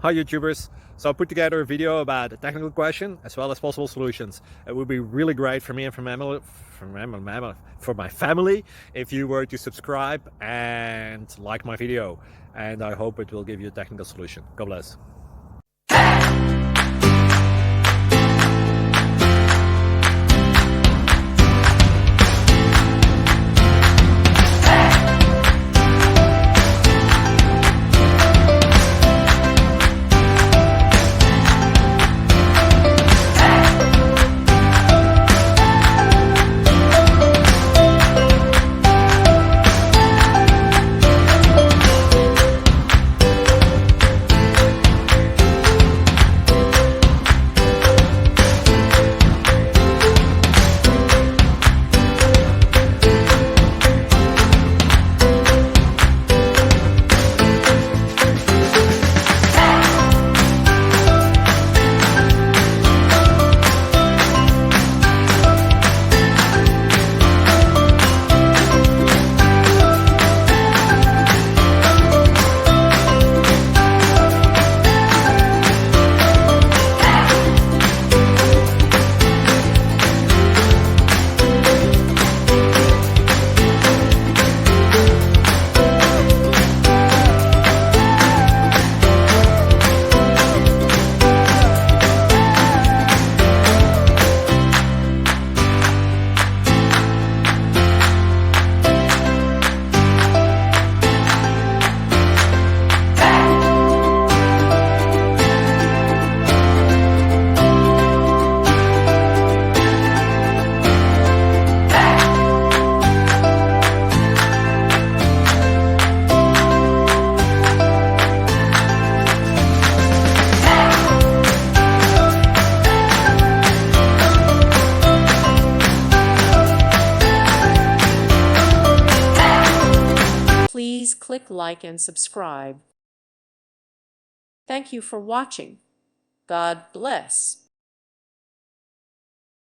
Hi YouTubers! So I put together a video about a technical question as well as possible solutions. It would be really great for me and for my family if you were to subscribe and like my video, and I hope it will give you a technical solution. God bless. Please click like and subscribe. Thank you for watching. God bless.